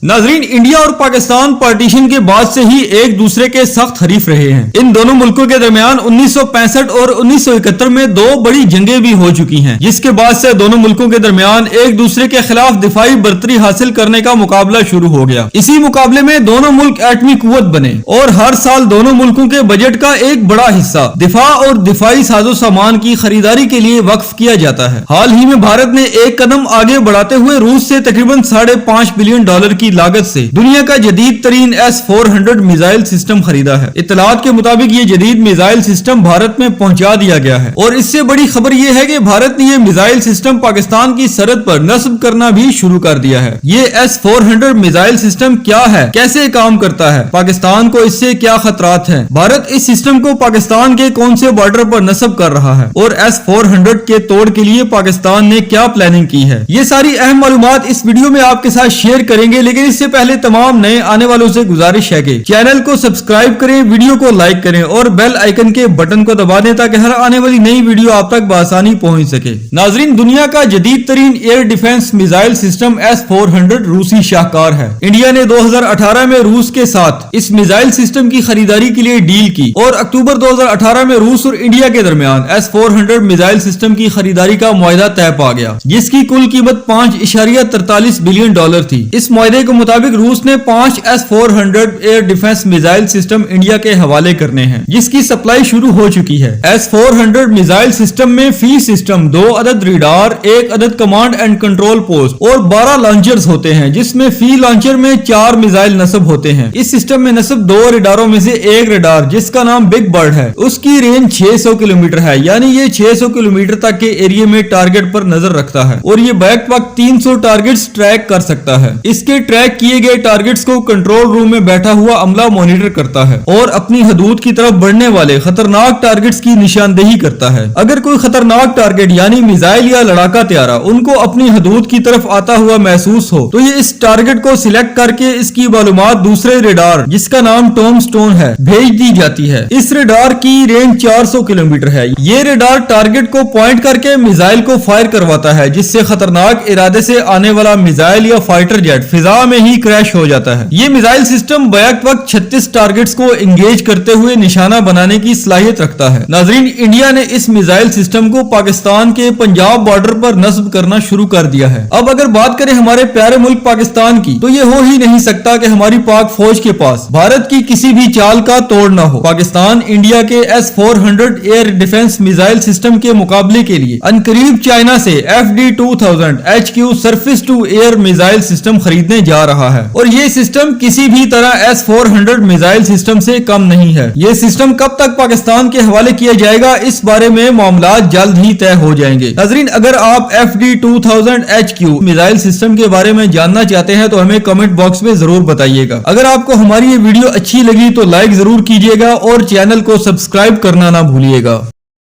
नाजरीन, इंडिया और पाकिस्तान पार्टीशन के बाद से ही एक दूसरे के सख्त हरीफ रहे हैं। इन दोनों मुल्कों के दरमियान 1965 और 1971 में दो बड़ी जंगें भी हो चुकी हैं, जिसके बाद से दोनों मुल्कों के दरमियान एक दूसरे के खिलाफ दिफाई बर्तरी हासिल करने का मुकाबला शुरू हो गया। इसी मुकाबले में दोनों मुल्क एटमी कुव्वत बने और हर साल दोनों मुल्कों के बजट का एक बड़ा हिस्सा दिफा और दिफाई साजो सामान की खरीदारी के लिए वक्फ किया जाता है। हाल ही में भारत ने एक कदम आगे बढ़ाते हुए रूस से तकरीबन $5.5 बिलियन की लागत से दुनिया का जदीद तरीन S-400 मिसाइल सिस्टम खरीदा है। इत्तलात के मुताबिक ये जदीद मिसाइल सिस्टम भारत में पहुंचा दिया गया है और इससे बड़ी खबर ये है कि भारत ने ये मिसाइल सिस्टम पाकिस्तान की सरहद पर नस्ब करना भी शुरू कर दिया है। ये S-400 मिसाइल सिस्टम क्या है, कैसे काम करता है, पाकिस्तान को इससे क्या खतरात हैं, भारत इस सिस्टम को पाकिस्तान के कौन से बॉर्डर पर नस्ब कर रहा है और S-400 के तोड़ के लिए पाकिस्तान ने क्या प्लानिंग की है, ये सारी अहम मालूमात इस वीडियो में आपके साथ शेयर करेंगे। लेकिन इससे पहले तमाम नए आने वालों से गुजारिश है कि चैनल को सब्सक्राइब करें, वीडियो को लाइक करें और बेल आइकन के बटन को दबा दें ताकि हर आने वाली नई वीडियो आप तक बआसानी पहुंच सके। नाजरीन, दुनिया का जदीद तरीन air defence missile system S-400 रूसी शाहकार है। इंडिया ने 2018 में रूस के साथ इस मिसाइल सिस्टम की खरीदारी के लिए डील की और अक्टूबर 2018 में रूस और इंडिया के दरमियान S-400 मिसाइल सिस्टम की खरीदारी का मुआहदा तय पा गया, जिसकी कुल कीमत $5.43 बिलियन थी। इस मुआहदे के मुताबिक रूस ने 5 S-400 air defence missile system India के हवाले करने हैं, जिसकी सप्लाई शुरू हो चुकी है। S-400 मिसाइल सिस्टम में फी सिस्टम 2 अदद रेडार, 1 अदद कमांड एंड कंट्रोल पोस्ट और 12 लॉन्चर्स होते हैं, जिसमें फी लॉन्चर में 4 मिसाइल नस्ब होते हैं। इस सिस्टम में नस्ब 2 रेडारों में से एक रेडार, जिसका नाम बिग बर्ड है, उसकी रेंज 600 किलोमीटर है, यानी ये 600 किलोमीटर तक के एरिया में टारगेट पर नजर रखता है और ये बैक वक्त 300 टारगेट्स ट्रैक कर सकता है। इसके ट्रैक किए गए टारगेट्स को कंट्रोल रूम में बैठा हुआ अमला मॉनिटर करता है और अपनी हदूद की तरफ बढ़ने वाले खतरनाक टारगेट्स की निशानदेही करता है। अगर कोई खतरनाक टारगेट यानी मिसाइल या लड़ाका त्यारा उनको अपनी हदूद की तरफ आता हुआ महसूस हो तो ये इस टारगेट को सिलेक्ट करके इसकी मालूमात दूसरे रेडार, जिसका नाम टॉम स्टोन है, भेज दी जाती है। इस रेडार की रेंज 400 किलोमीटर है। ये रेडार टारगेट को पॉइंट करके मिसाइल को फायर करवाता है, जिससे खतरनाक इरादे से आने वाला मिसाइल या फाइटर जेट फिजा में ही क्रैश हो जाता है। ये मिसाइल सिस्टम बैक वक्त 36 टारगेट्स को एंगेज करते हुए निशाना बनाने की सलाहियत रखता है। नाजरीन, इंडिया ने इस मिसाइल सिस्टम को पाकिस्तान के पंजाब बॉर्डर पर नस्ब करना शुरू कर दिया है। अब अगर बात करें हमारे प्यारे मुल्क पाकिस्तान की, तो ये हो ही नहीं सकता कि हमारी पाक फौज के पास भारत की किसी भी चाल का तोड़ न हो। पाकिस्तान इंडिया के S-400 air defence missile system के मुकाबले के लिए अनकरीब चाइना से FD-2000 HQ surface to air missile system खरीदने जा रहा है और ये सिस्टम किसी भी तरह S-400 मिसाइल सिस्टम से कम नहीं है। ये सिस्टम कब तक पाकिस्तान के हवाले किया जाएगा, इस बारे में मामला जल्द ही तय हो जाएंगे। नाज़रीन, अगर आप FD-2000 HQ मिसाइल सिस्टम के बारे में जानना चाहते हैं तो हमें कमेंट बॉक्स में जरूर बताइएगा। अगर आपको हमारी ये वीडियो अच्छी लगी तो लाइक जरूर कीजिएगा और चैनल को सब्सक्राइब करना ना भूलिएगा।